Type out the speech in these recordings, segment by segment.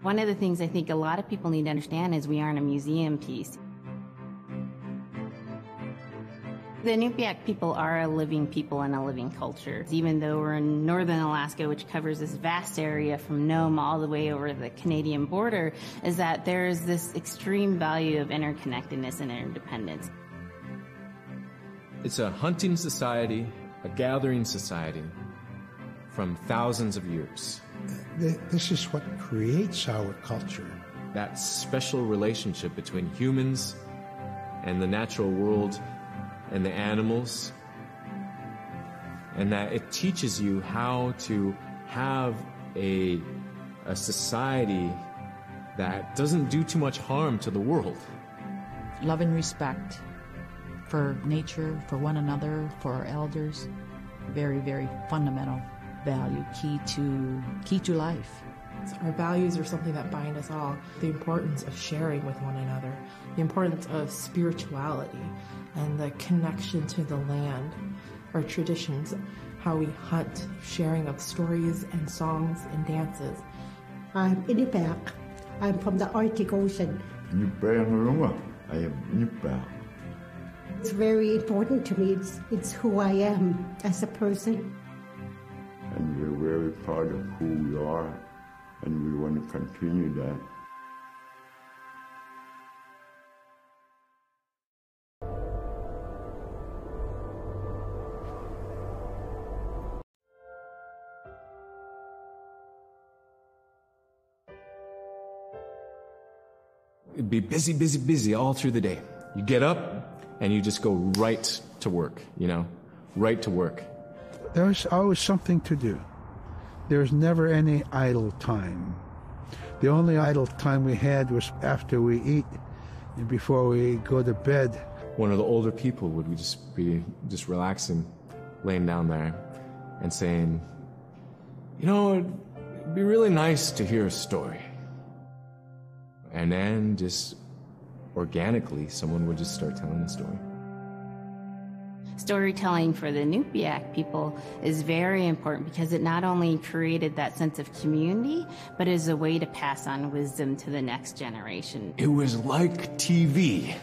One of the things I think a lot of people need to understand is we aren't a museum piece. The Inupiaq people are a living people and a living culture. Even though we're in northern Alaska, which covers this vast area from Nome all the way over the Canadian border, is that there's this extreme value of interconnectedness and interdependence. It's a hunting society, a gathering society from thousands of years. This is what creates our culture. That special relationship between humans and the natural world and the animals, and that it teaches you how to have a society that doesn't do too much harm to the world. Love and respect for nature, for one another, for our elders. Very, very fundamental value, key to life. Our values are something that bind us all. The importance of sharing with one another, the importance of spirituality, and the connection to the land, our traditions, how we hunt, sharing of stories and songs and dances. I'm Inupiaq. I'm from the Arctic Ocean. I am Inupiaq. It's very important to me. It's who I am as a person. And we're very proud of who we are, and we want to continue that. It'd be busy, busy, busy all through the day. You get up and you just go right to work, right to work. There's always something to do. There's never any idle time. The only idle time we had was after we eat and before we go to bed. One of the older people would just be relaxing, laying down there and saying, it'd be really nice to hear a story. And then just organically, someone would just start telling the story. Storytelling for the Inupiaq people is very important because it not only created that sense of community, but is a way to pass on wisdom to the next generation. It was like TV,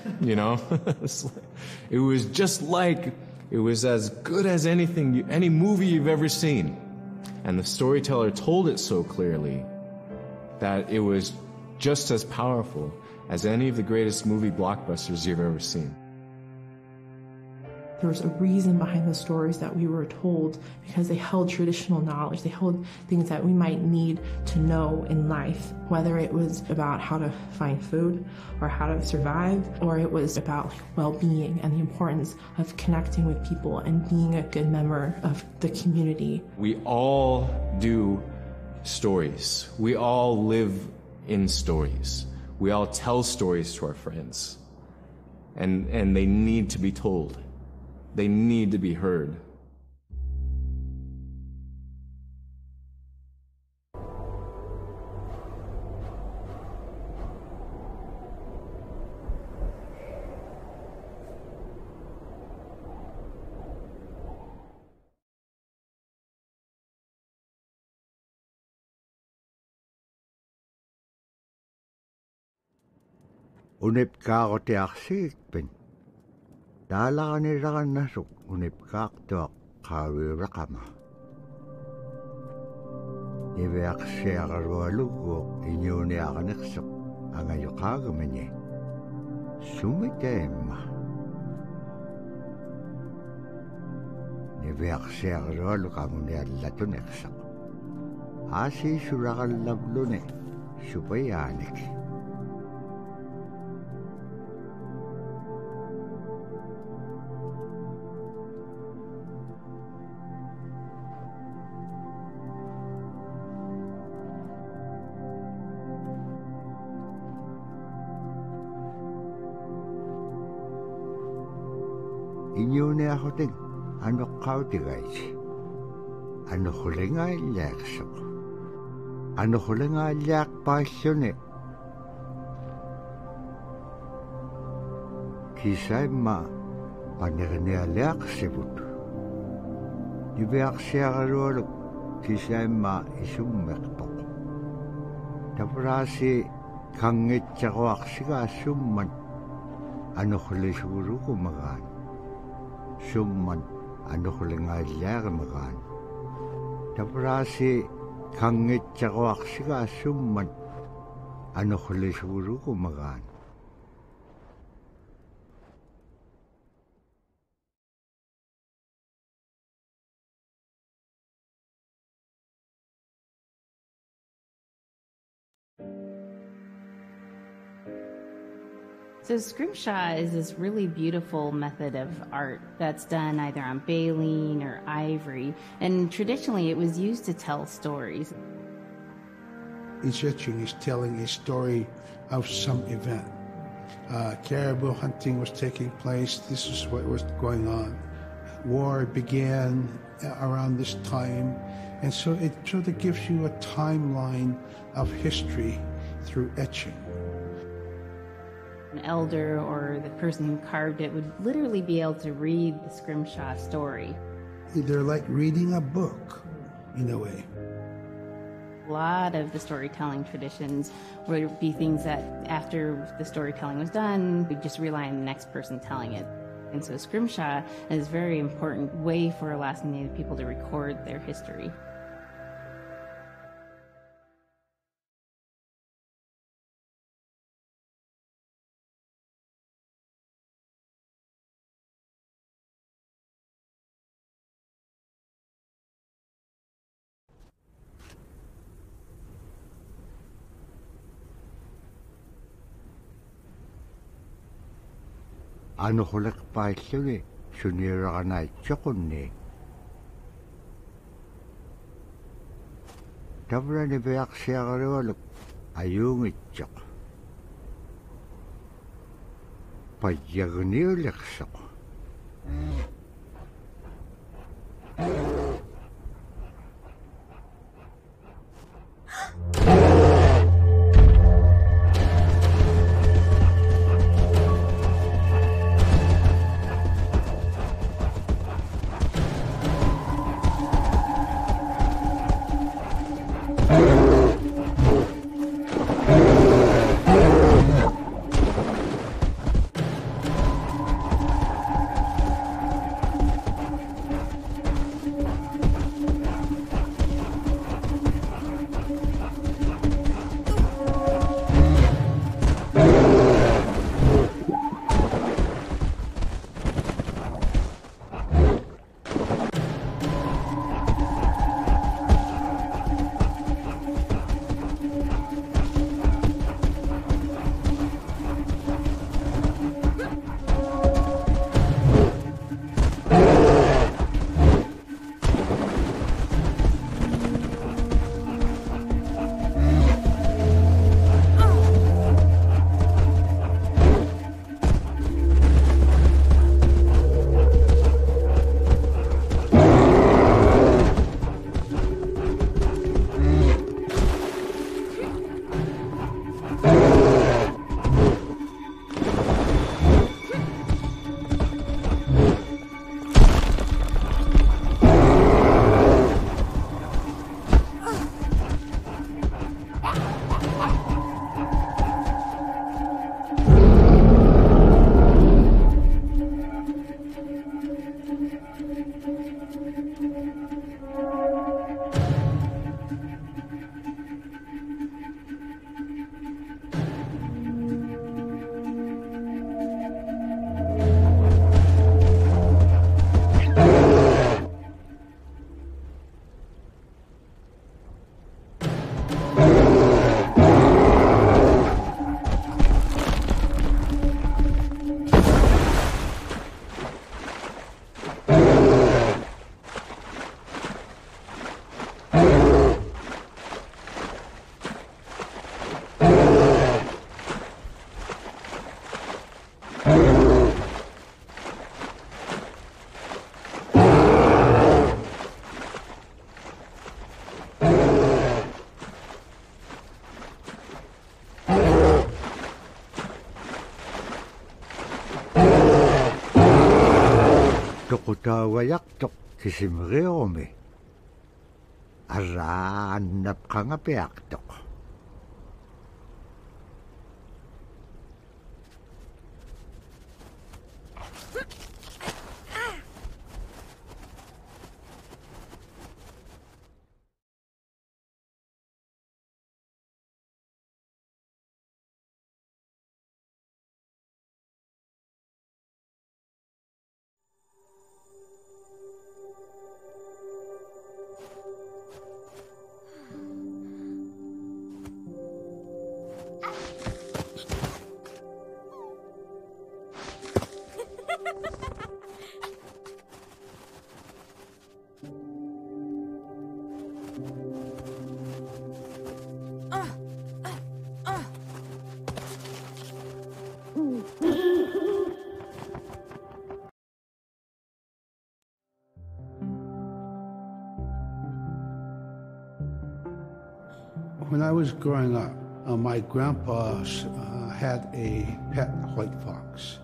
It was just like, it was as good as any movie you've ever seen. And the storyteller told it so clearly that it was just as powerful as any of the greatest movie blockbusters you've ever seen. There was a reason behind the stories that we were told because they held traditional knowledge. They held things that we might need to know in life, whether it was about how to find food or how to survive, or it was about well-being and the importance of connecting with people and being a good member of the community. We all do stories. We all live in stories. We all tell stories to our friends. And they need to be told. They need to be heard. Unip kaakote aksiikpin. Daalaqaniraqa nasuk unip kaaqtuaq qaawiuraqama. Niveaqsiaqarualuguuq iñuuniaqaniqsuq angayuqaagamani. Sumitaimma. Niveaqsiaqarualuqamuniallatuneqsaq. Aasiisuraqallavluni supayaanik. Iñuuniaqhutik anuqqautigaiti. Anuqulingaallaaqsuq. Anuqulingaallaaqpaalluni. Kisaimma paniqniallaaqsivut. Niveaqsiaqarualuk kisaimma isummeqpoq. Tabrasi kangit chakwaksiga summan anukhlisuguruku magan. Summan anukhlingalyag magan. Tabrasi kangit chakwaksiga summan anukhlisuguruku magan. So scrimshaw is this really beautiful method of art that's done either on baleen or ivory, and traditionally it was used to tell stories. Each etching is telling a story of some event. Caribou hunting was taking place. This is what was going on. War began around this time, and so it sort of gives you a timeline of history through etching. An elder or the person who carved it would literally be able to read the scrimshaw story. They're like reading a book, in a way. A lot of the storytelling traditions would be things that after the storytelling was done, we'd just rely on the next person telling it. And so scrimshaw is a very important way for Alaskan Native people to record their history. Anukhulak paitlugi suniraganay chokunni. Tabrani beyak siyagarewaluk ayungitchok. Padyagniuliksok. Tukutawayaktok kisimreomi. Araannap ka nga piyaktok. When I was growing up, my grandpa had a pet white fox.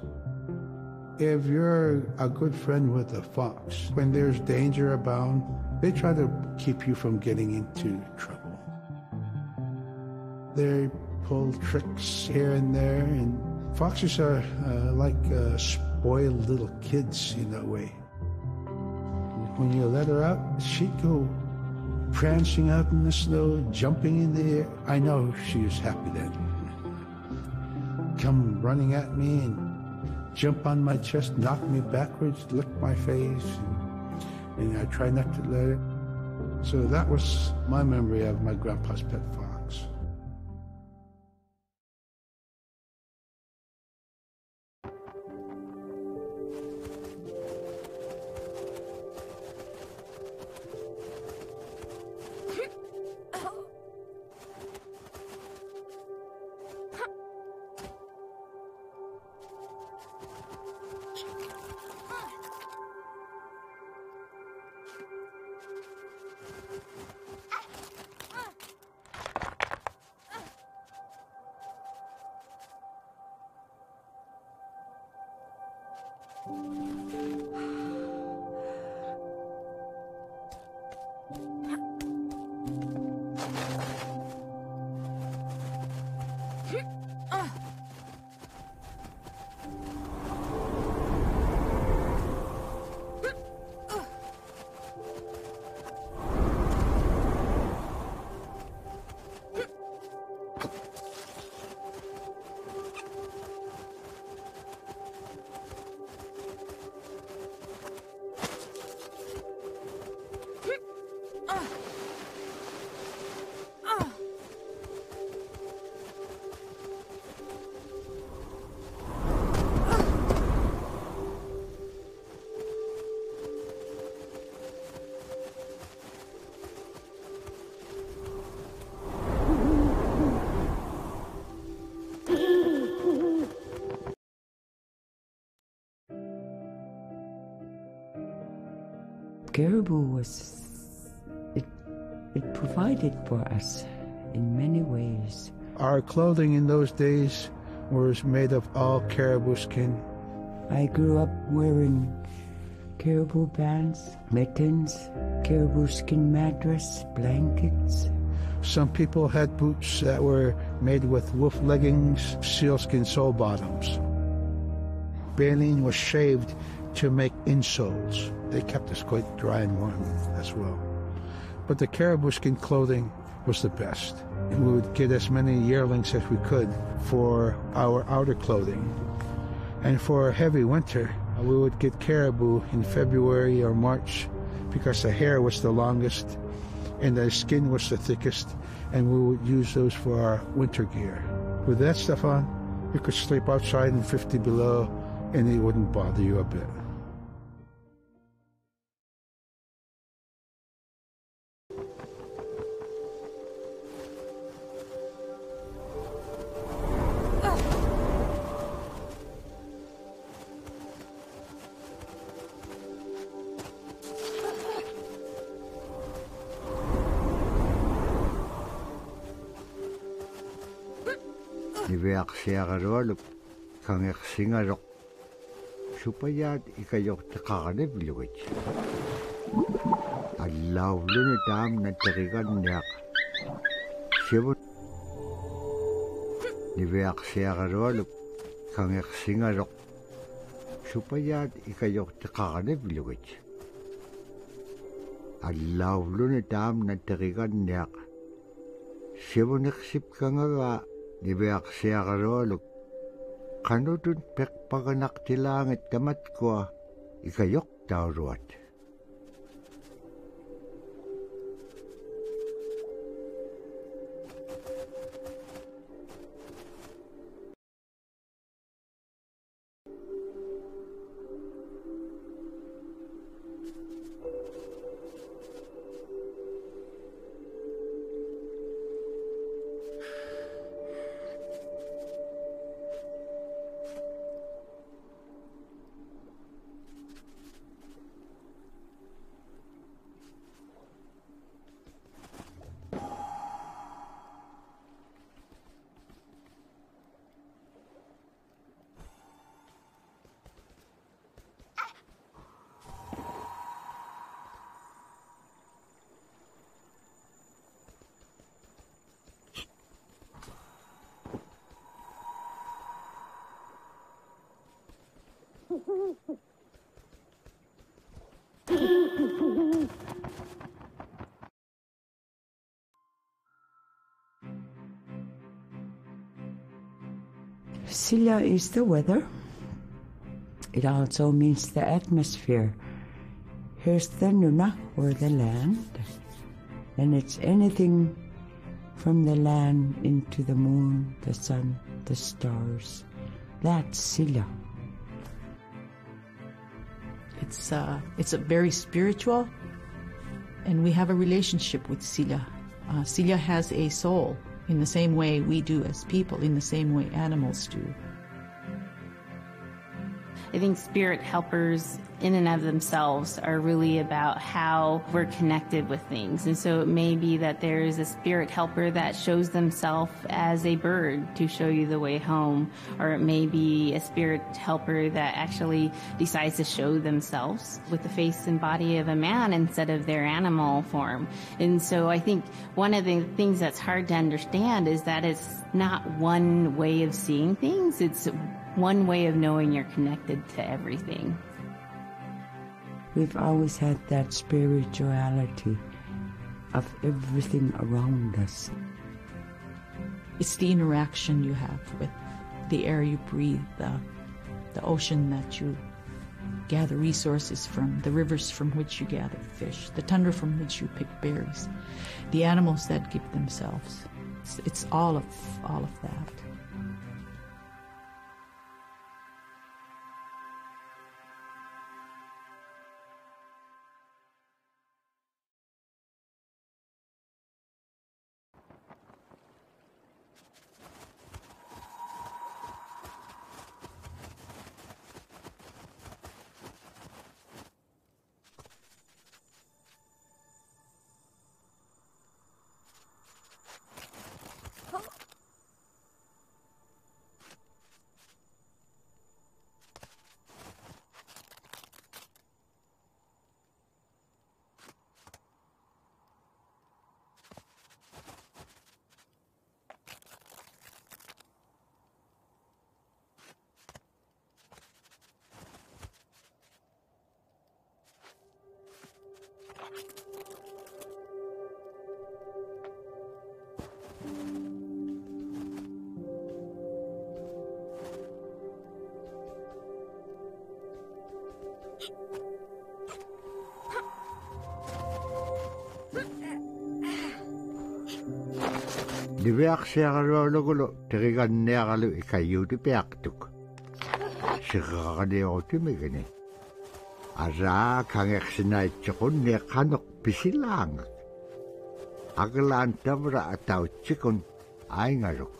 If you're a good friend with a fox, when there's danger abound, they try to keep you from getting into trouble. They pull tricks here and there, and foxes are like spoiled little kids in a way. When you let her out, she'd go prancing out in the snow, jumping in the air. I know she was happy then. Come running at me and jump on my chest, knock me backwards, lick my face, and I try not to let it. So that was my memory of my grandpa's pet fox. Caribou it provided for us in many ways. Our clothing in those days was made of all caribou skin. I grew up wearing caribou pants, mittens, caribou skin mattress, blankets. Some people had boots that were made with wolf leggings, sealskin sole bottoms. Baleen was shaved to make insoles. They kept us quite dry and warm as well. But the caribou skin clothing was the best. We would get as many yearlings as we could for our outer clothing. And for a heavy winter, we would get caribou in February or March because the hair was the longest and the skin was the thickest, and we would use those for our winter gear. With that stuff on, you could sleep outside in 50 below and it wouldn't bother you a bit. Niveaksiagarualup kangersingarok supaya ikayok takakanib luwit. Allawlun itam na tarigan niyak. Sibut niveaksiagarualup kangersingarok supaya ikayok takakanib luwit. Allawlun itam na tarigan niyak. Sibuneksip kangaga Niveaksiagarualuk kanudun pekpaganak tilangit tamat ko ikayok tauruat. Silla is the weather. It also means the atmosphere. Here's the Nuna, or the land. And it's anything from the land into the moon, the sun, the stars. That's Silla. It's a very spiritual, and we have a relationship with Silla. Silla has a soul in the same way we do as people, in the same way animals do. I think spirit helpers in and of themselves are really about how we're connected with things. And so it may be that there is a spirit helper that shows themselves as a bird to show you the way home, or it may be a spirit helper that actually decides to show themselves with the face and body of a man instead of their animal form. And so I think one of the things that's hard to understand is that it's not one way of seeing things. It's one way of knowing you're connected to everything. We've always had that spirituality of everything around us. It's the interaction you have with the air you breathe, the ocean that you gather resources from, the rivers from which you gather fish, the tundra from which you pick berries, the animals that give themselves. It's all of that. Liveaksiaqalualugu teriganniaqalu ikayuuti piaqtuk. Siqaqaniutimigani. Araa kangeqsinaitsiqunni qanuq pisilaangak. Aglaan tavra atautsikun aingaluk.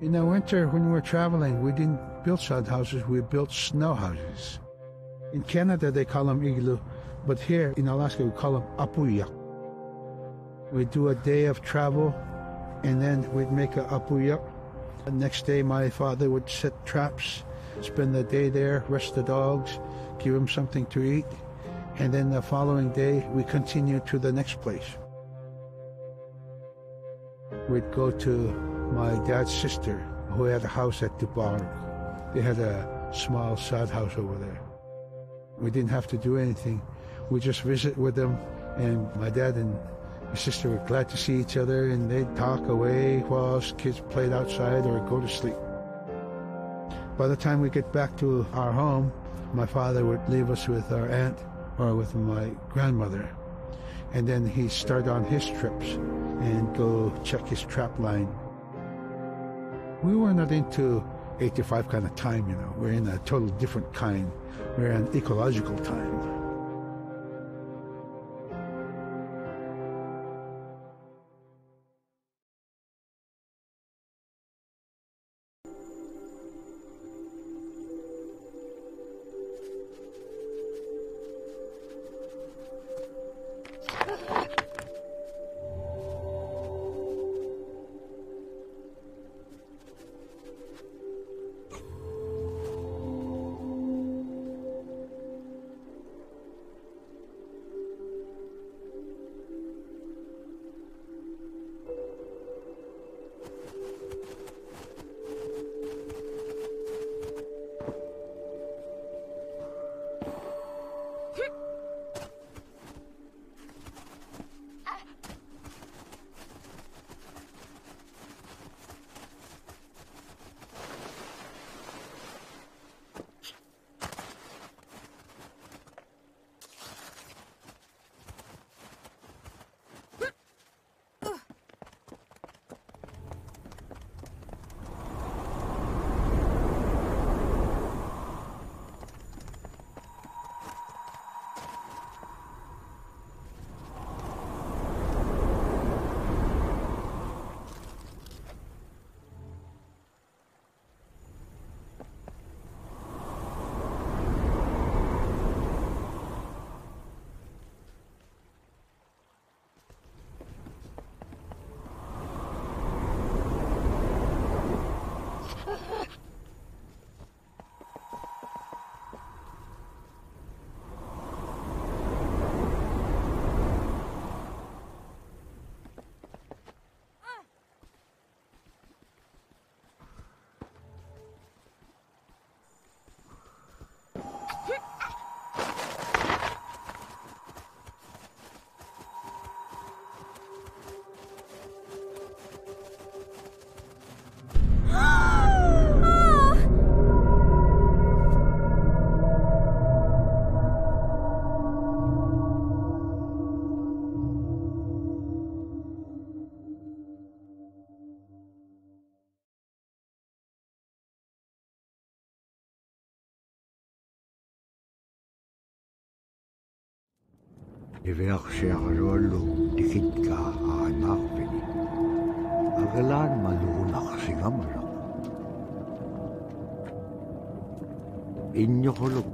In the winter, when we're traveling, we didn't build sod houses, we built snow houses. In Canada, they call them igloo, but here in Alaska, we call them apuyak. We'd do a day of travel, and then we'd make a apuyak. The next day, my father would set traps, spend the day there, rest the dogs, give them something to eat, and then the following day, we continued to the next place. We'd go to my dad's sister, who had a house at Dubarg. They had a small sod house over there. We didn't have to do anything. We just visit with them, and my dad and my sister were glad to see each other, and they'd talk away while us kids played outside or go to sleep. By the time we get back to our home, my father would leave us with our aunt or with my grandmother, and then he'd start on his trips and go check his trap line. We were not into 8 to 5 kind of time, you know. We're in a totally different kind. We're in ecological time. Iverksiarolu tikitka aanarpini. Agalaan maluunaqsingamara. Inyokoluk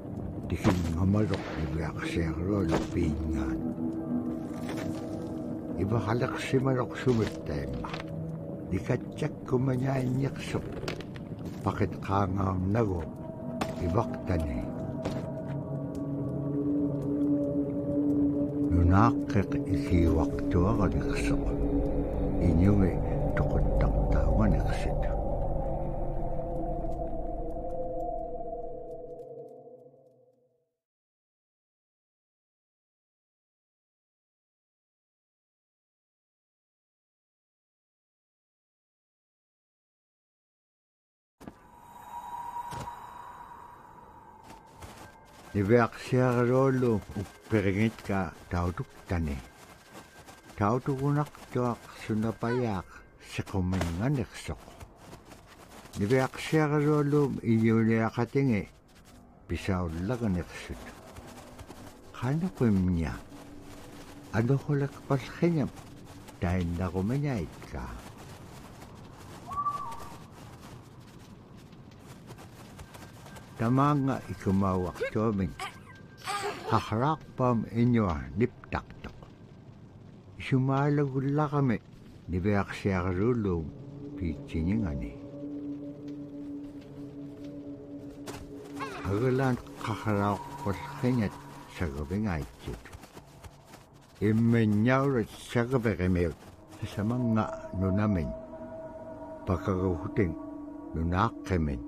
tikingamarok iverksiarolu piingaan. Ivahalaqsimarok sumittaimma. Dikatjakkumanyainniqsuq. Pakit qaangaarnagu ivaktani. Nunaaqqiq ikiwaqtuaganiqsuq. Inyungi tuquttaqtaaganiqsit. Niveaksiarolu upperingitka tautuktani. Tautukunaqtuaq sunapayaaq siquminganiqsuq. Niveaksiagalum inyuniakatingi pisaullaganeksut. Kanakumnya. Ano kolak palkhenyam dahil nakumanyait ka. Tamanga ikumawak tuaming. Haharak pam inyo niptaktok. Sumalagula kami niveaksiagalum pichinyingani. Agalan kaharak palkhenyat sa gabing aitit. Imenyaurat sa gabing sa mga nunamin. Pagkagahuting nunakamin.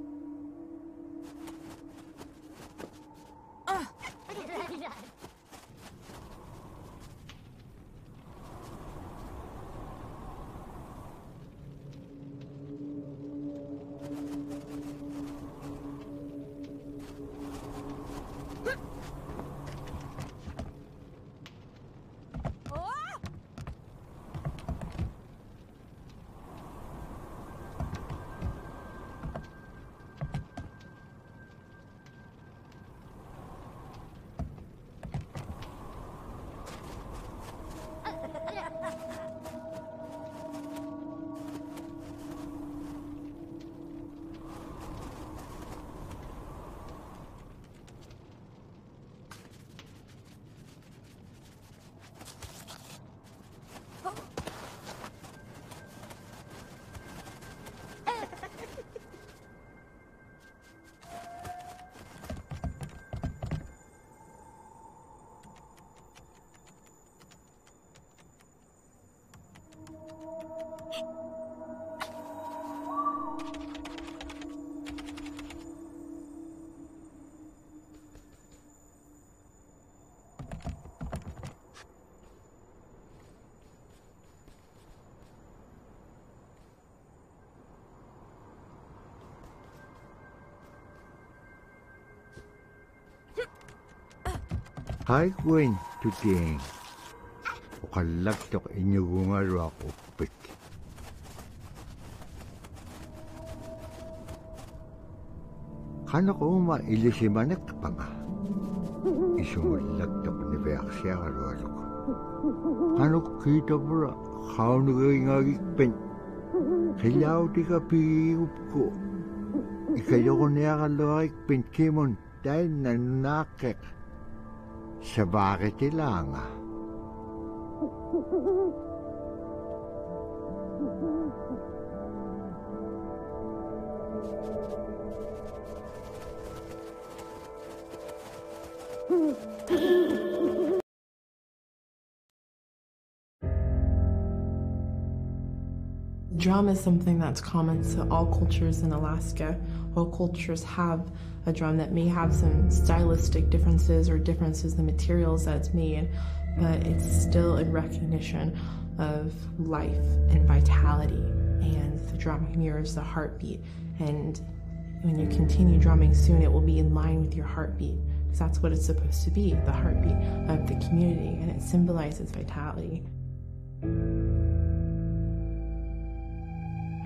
Hi, Gwen, today. Ukalagtok inyugungaru ako pik. Kano ko mailisimanek pa nga. Isumulagtok ni Beaksya karualo ko. Kano kita pura, kano ngagikpen. Kailaw di ka piyup ko. Ikayo ko niya kalawikpen kimon dahil nanakek. Sa bakit ilanga? Drum is something that's common to all cultures in Alaska. All cultures have a drum that may have some stylistic differences or differences in the materials that it's made, but it's still in recognition of life and vitality. And the drum mirrors the heartbeat. And when you continue drumming soon, it will be in line with your heartbeat, because that's what it's supposed to be, the heartbeat of the community, and it symbolizes vitality.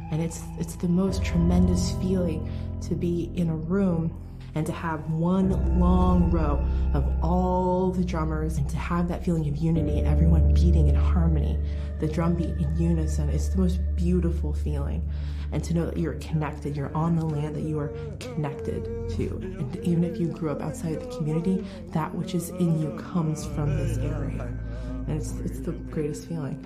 And it's the most tremendous feeling to be in a room and to have one long row of all the drummers and to have that feeling of unity and everyone beating in harmony, the drum beat in unison. It's the most beautiful feeling. And to know that you're connected, you're on the land that you are connected to. And even if you grew up outside the community, that which is in you comes from this area. And it's the greatest feeling.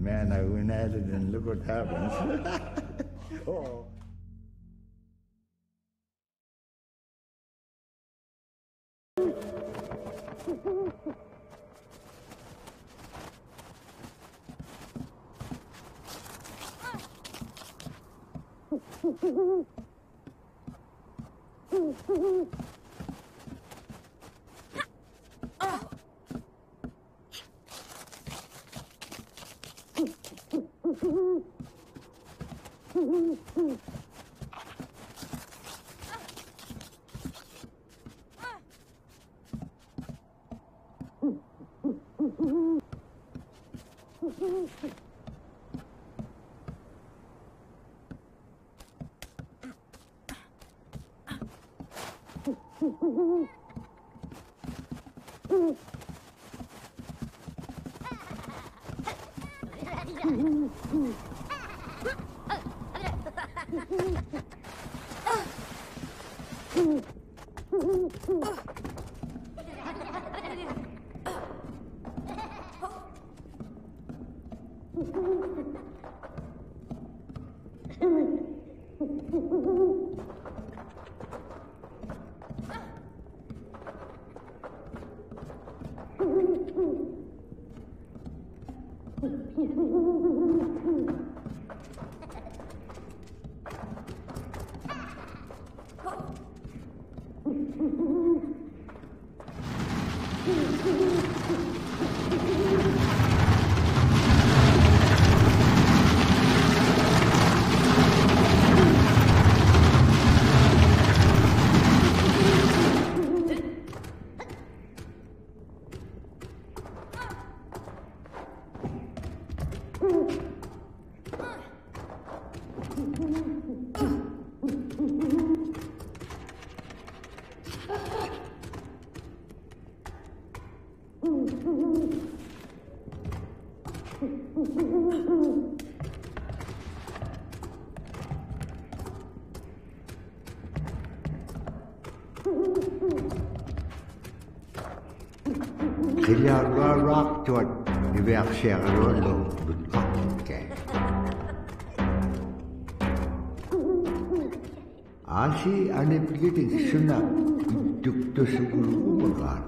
Man, I went at it and look what happens. Oh. Kaya rock to the version rollo okay. Asi ane pigiting suna dukto siguro umagan.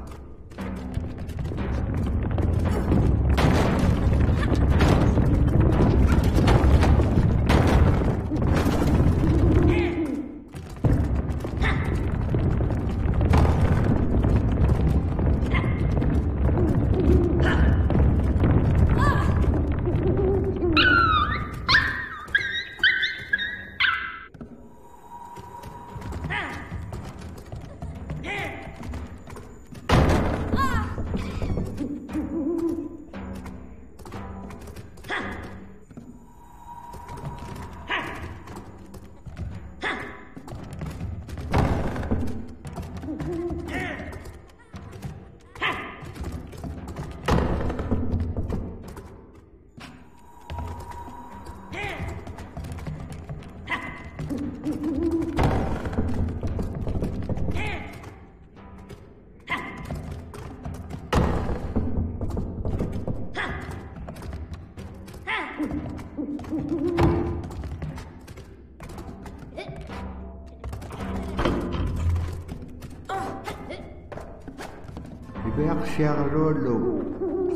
Siya rollo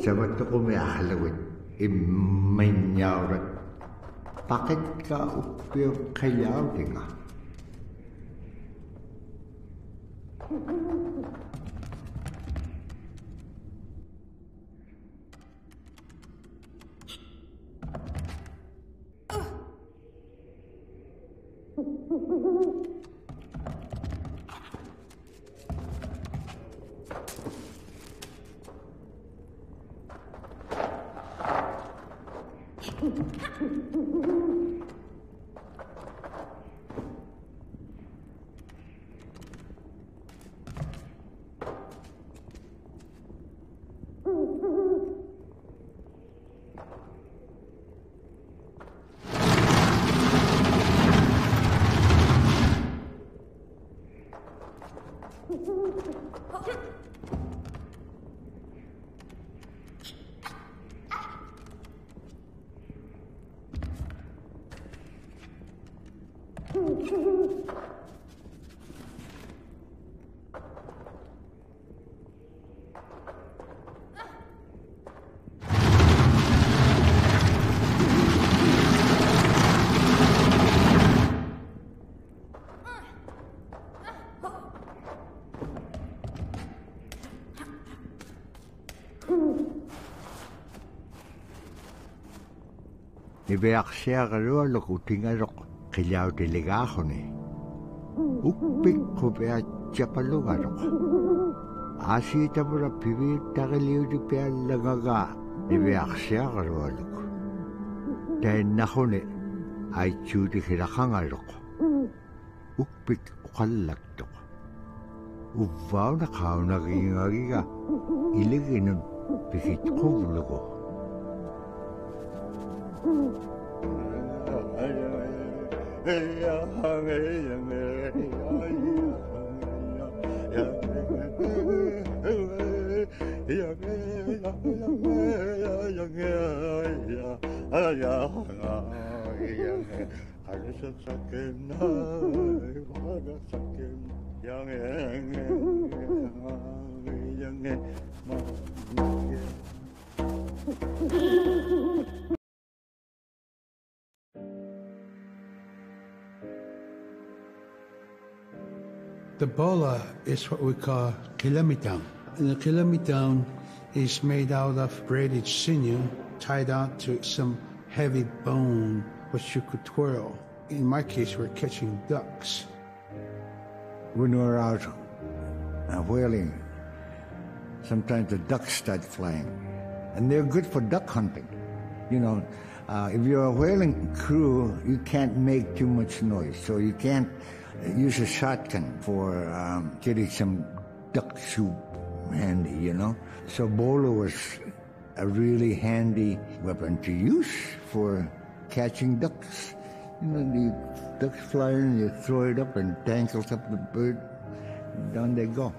sabat ko may ahalawin imanyaw bakit ka upyo kayaw dinga ni beak siya karua loko tingarok kilaw delegahone. Ukpik ko beak chapalugarok. Asi tabura pibi takiliw di beak lagaga ni beak siya karua loko. Dahil nahone ay chudi kirakangarok. Ukpik ukalagtok. Uvaw na kao nagingagiga iliginun pikit kublugo. The bola is what we call kilamitang. And the kilamitang is made out of braided sinew tied out to some heavy bone which you could twirl. In my case, we're catching ducks. When we're out whaling, sometimes the ducks start flying. And they're good for duck hunting. You know, if you're a whaling crew, you can't make too much noise. So you can't use a shotgun for getting some duck soup handy, you know. So bola was a really handy weapon to use for catching ducks. You know, the ducks fly in, you throw it up and tangles up the bird, and down they go.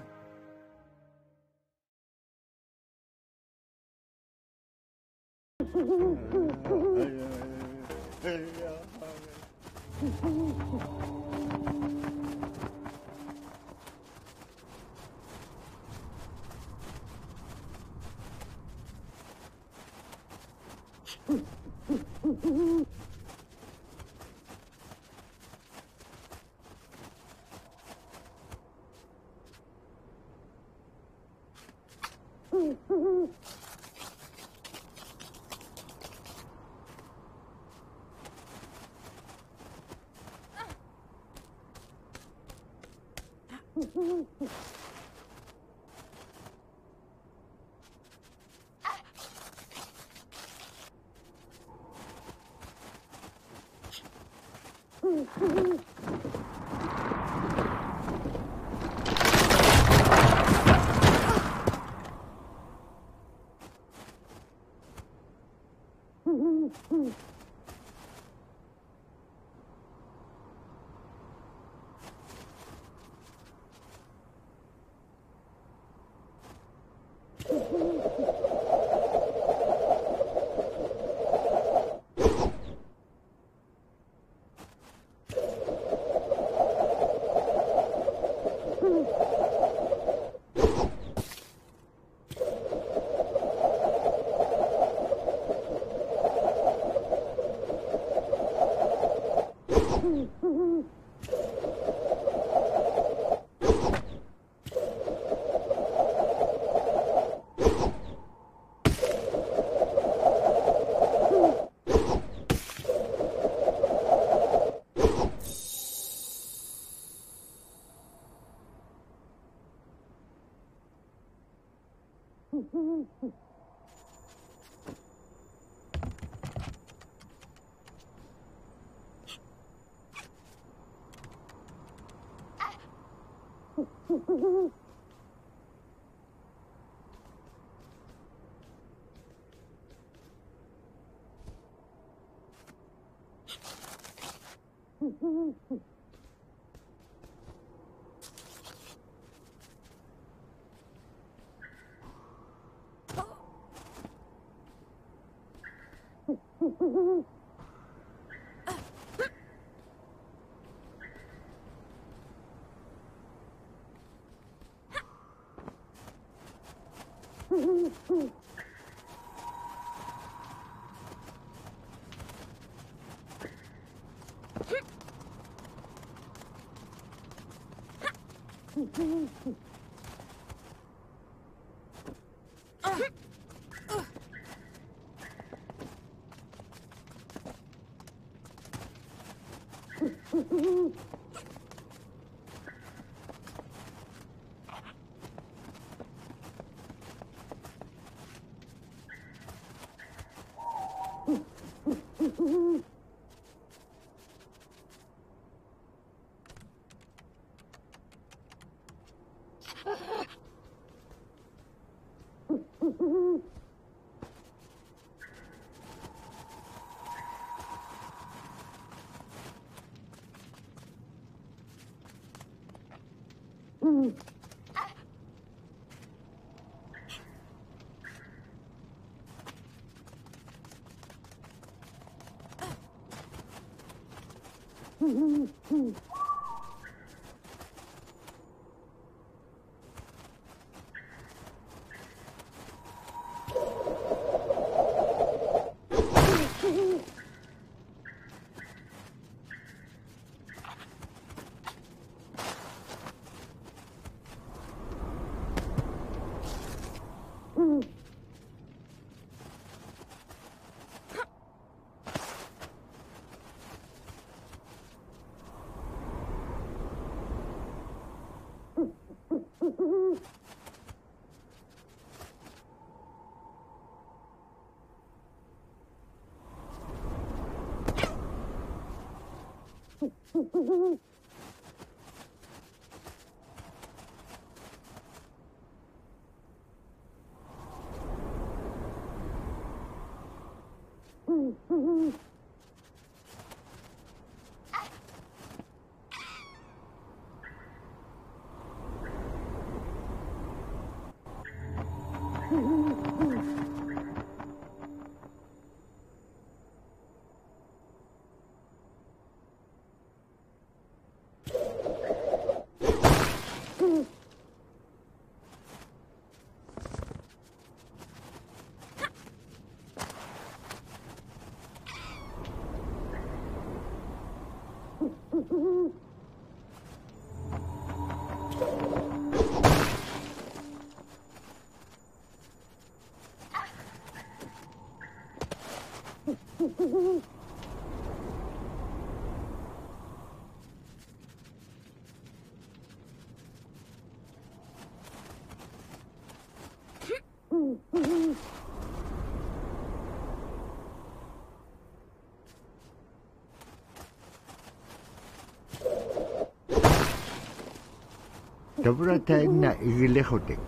Tabrataina igilehotek.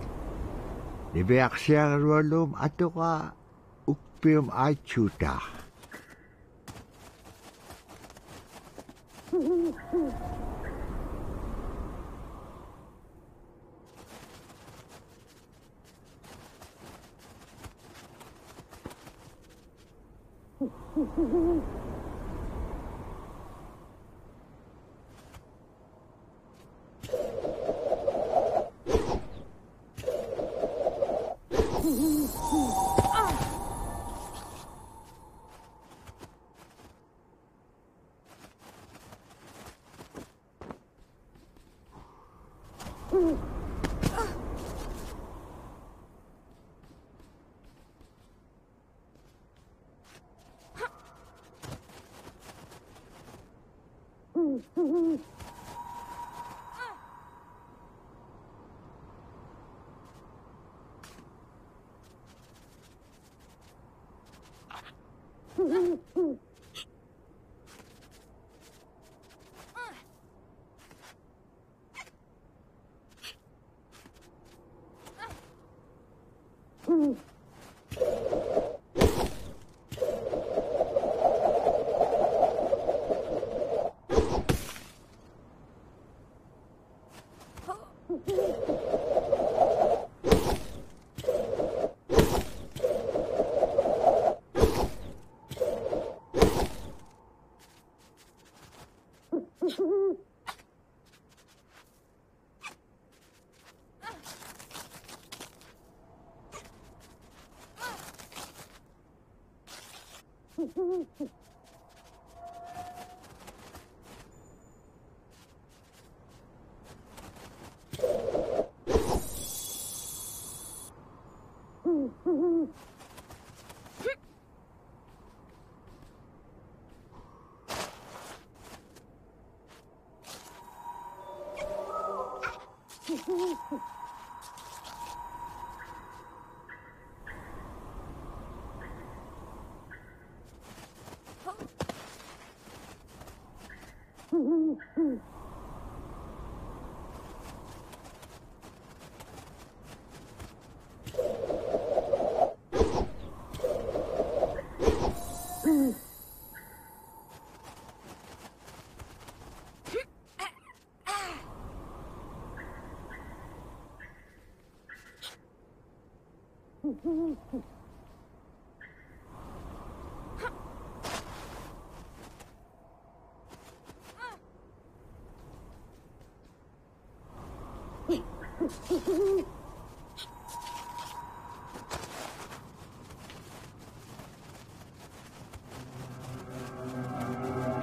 Libeaksiarualum atoka ukpium aichuta.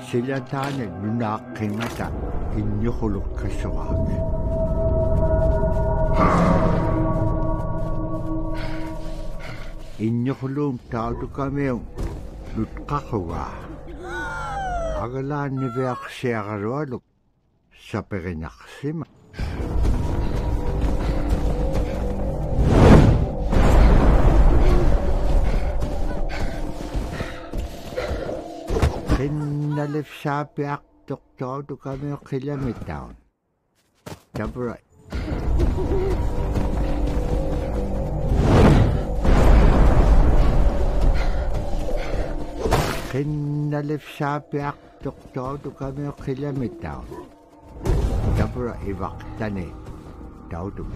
Sila taane nunaaqqimata innuqulukkassuqaak. Innuquluum tautukamium nutqaqugaa. Agalaanniviaqsiaqarualuk saperinaqsima. Kinnalif saapiaq toqtautukamiu qilamittaun. Tabra. Kinnalif saapiaq toqtautukamiu qilamittaun. Tabra ivaqtani tautuk.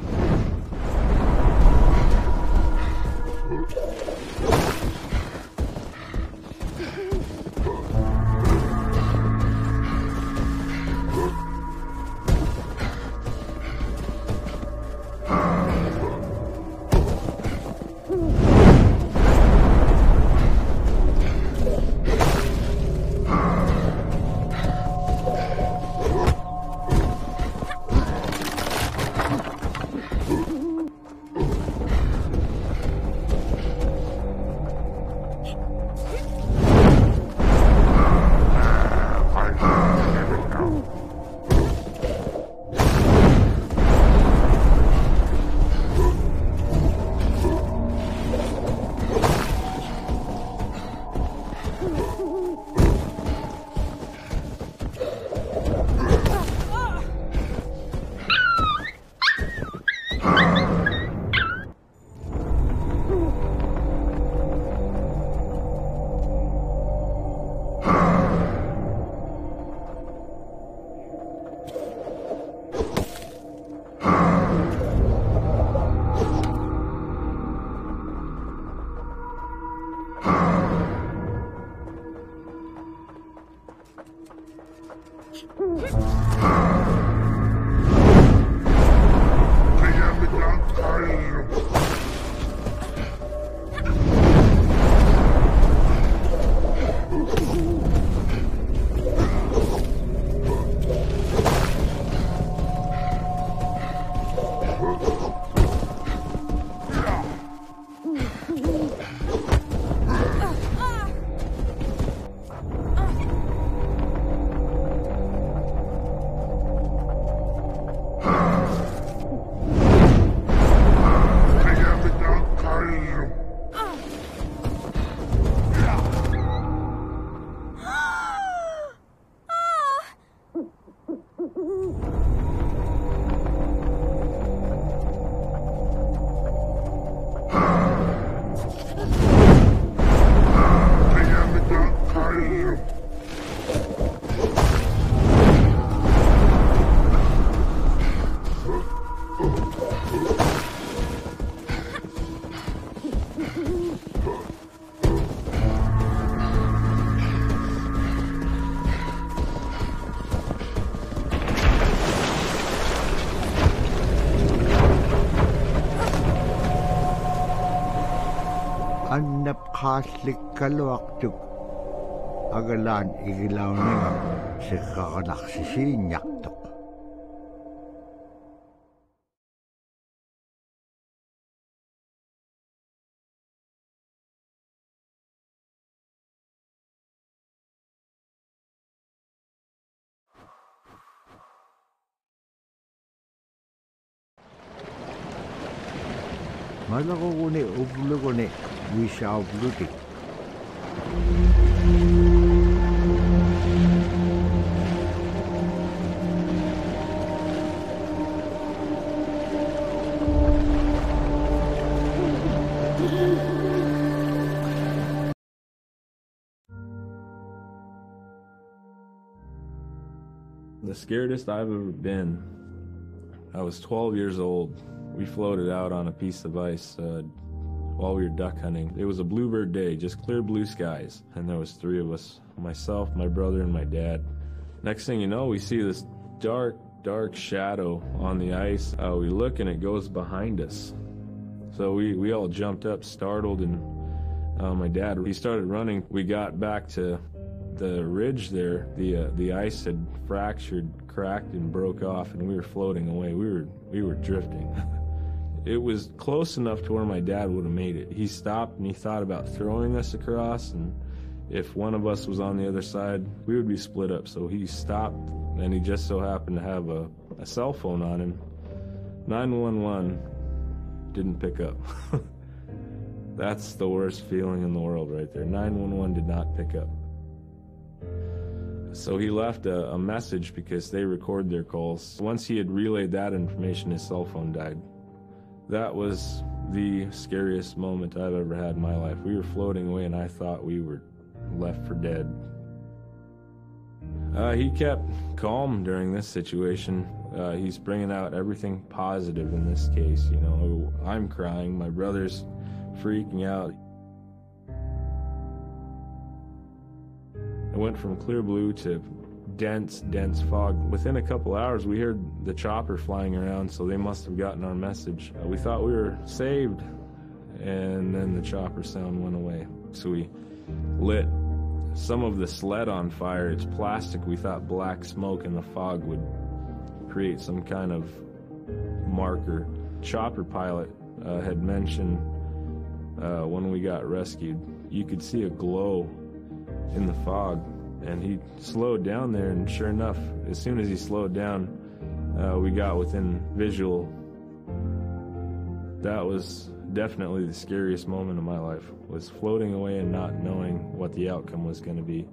Annapqaallikkaluaqtuk agalaan igilauniga siqqaqanaqsisiinñaqtuq. Malaquguni ubluguni wisaublutik. The scaredest I've ever been, I was 12 years old. We floated out on a piece of ice while we were duck hunting. It was a bluebird day, just clear blue skies. And there was 3 of us, myself, my brother, and my dad. Next thing you know, we see this dark shadow on the ice. We look and it goes behind us. So we all jumped up, startled, and my dad, he started running. We got back to the ridge there. The ice had fractured, cracked, and broke off, and we were floating away. We were drifting. It was close enough to where my dad would have made it. He stopped and he thought about throwing us across, and if one of us was on the other side, we would be split up. So he stopped, and he just so happened to have a cell phone on him. 911 didn't pick up. That's the worst feeling in the world right there. 911 did not pick up. So he left a message because they record their calls. Once he had relayed that information, his cell phone died. That was the scariest moment I've ever had in my life. We were floating away and I thought we were left for dead. He kept calm during this situation. He's bringing out everything positive in this case. You know, I'm crying, my brother's freaking out. It went from clear blue to dense fog. Within a couple hours, we heard the chopper flying around, so they must have gotten our message. We thought we were saved, and then the chopper sound went away. So we lit some of the sled on fire. It's plastic. We thought black smoke in the fog would create some kind of marker. Chopper pilot had mentioned when we got rescued, you could see a glow in the fog, and he slowed down there, and sure enough, as soon as he slowed down, we got within visual. That was definitely the scariest moment of my life, was floating away and not knowing what the outcome was going to be.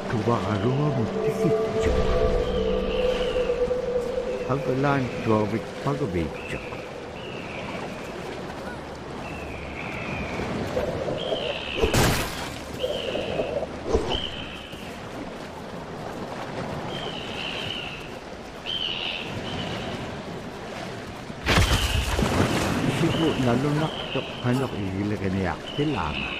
Tuvakarua mutikitja. Hagalan tuavik pagabitja. Sibu nalunak tok hanok igilaganiak tilama.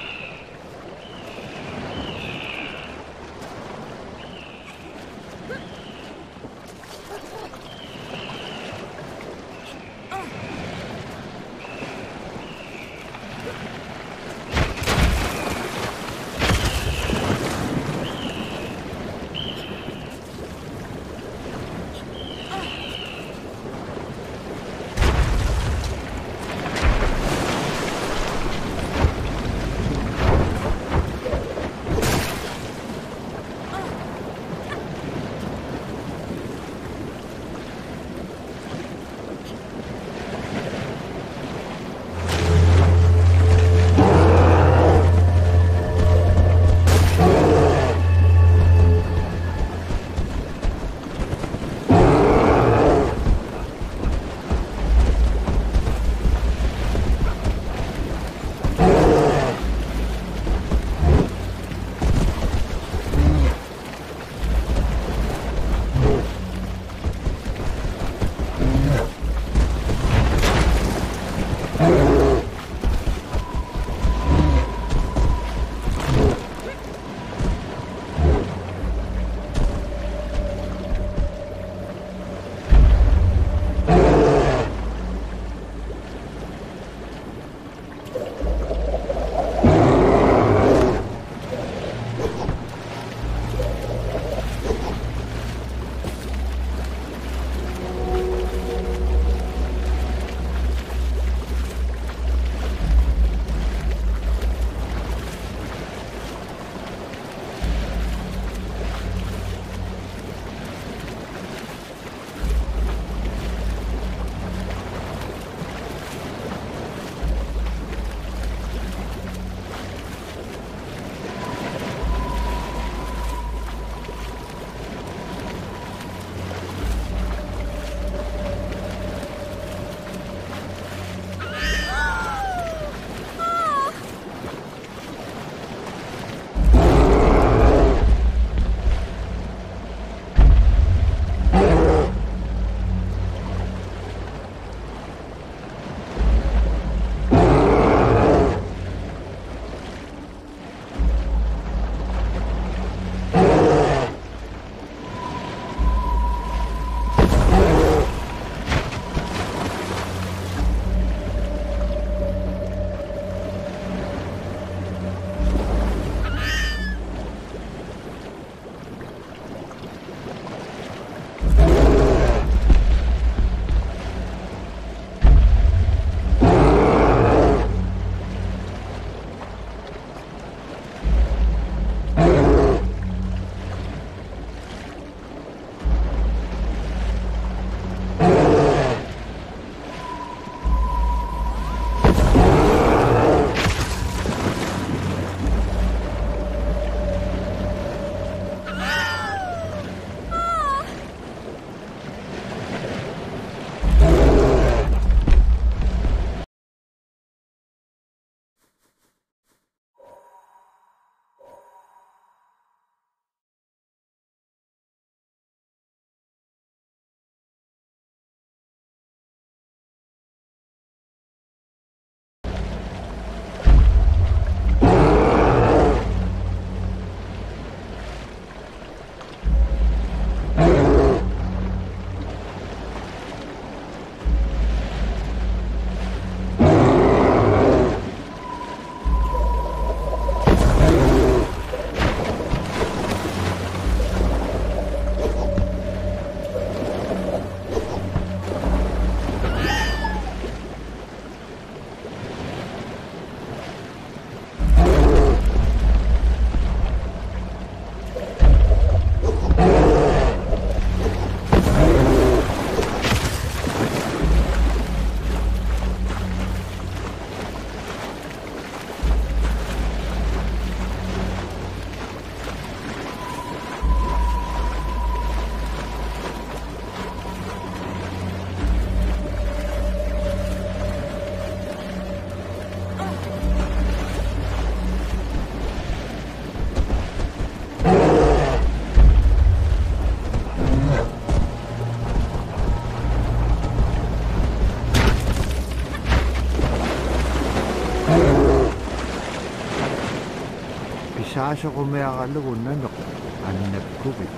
saasa ko may akalugunan ako. Anak ko rin.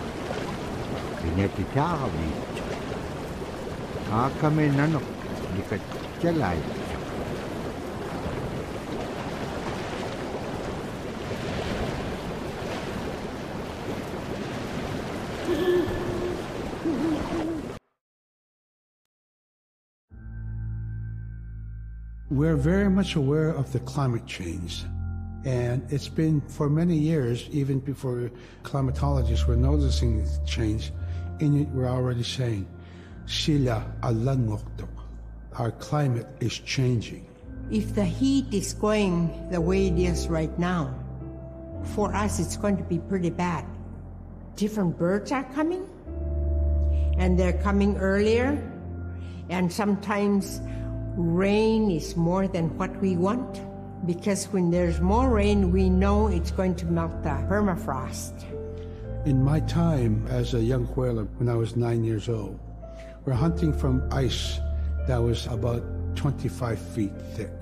Pinatita kami. Kami nanok. Likat jalay. We're very much aware of the climate change. And it's been for many years, even before climatologists were noticing the change, Inuit were already saying, Sila alangoktok. Our climate is changing. If the heat is going the way it is right now, for us it's going to be pretty bad. Different birds are coming, and they're coming earlier, and sometimes rain is more than what we want, because when there's more rain, we know it's going to melt the permafrost. In my time as a young whaler, when I was 9 years old, we're hunting from ice that was about 25 feet thick.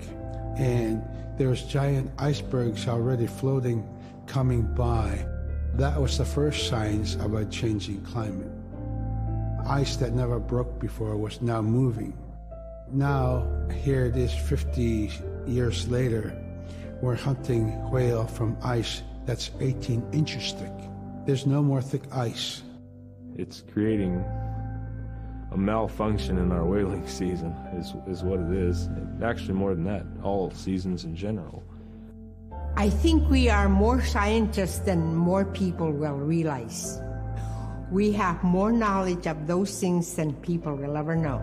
And there was giant icebergs already floating, coming by. That was the first signs of a changing climate. Ice that never broke before was now moving. Now, here it is 50 years later, we're hunting whale from ice that's 18 inches thick. There's no more thick ice. It's creating a malfunction in our whaling season, is what it is. And actually, more than that, all seasons in general. I think we are more scientists than more people will realize. We have more knowledge of those things than people will ever know.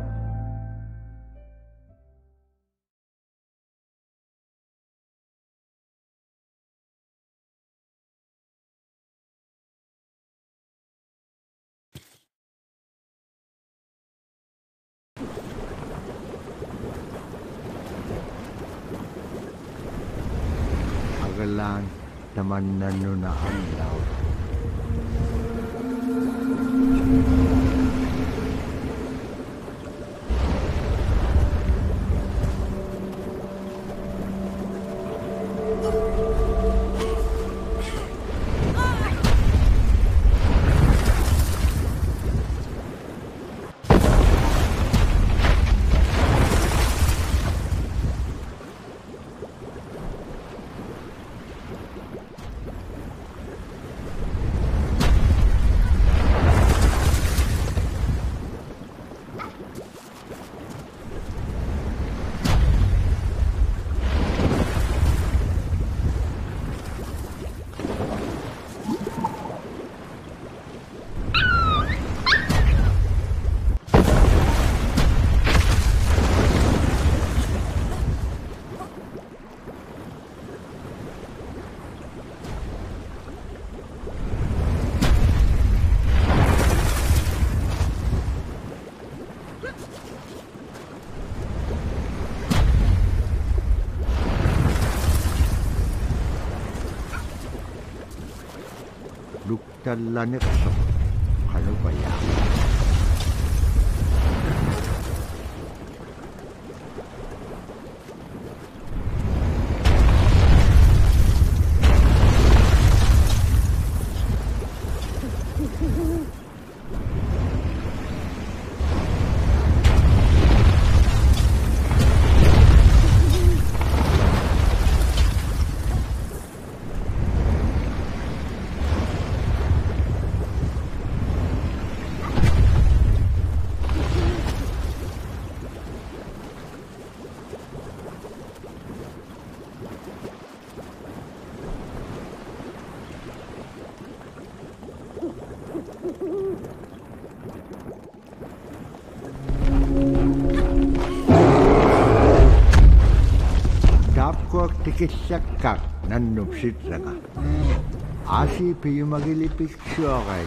Agalan naman nanunahan daw. Luktalanit sa ano ba yan? Tikisakak nanupsitsaga. Asi piyumagilipik siyokay.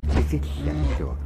Tikisakak.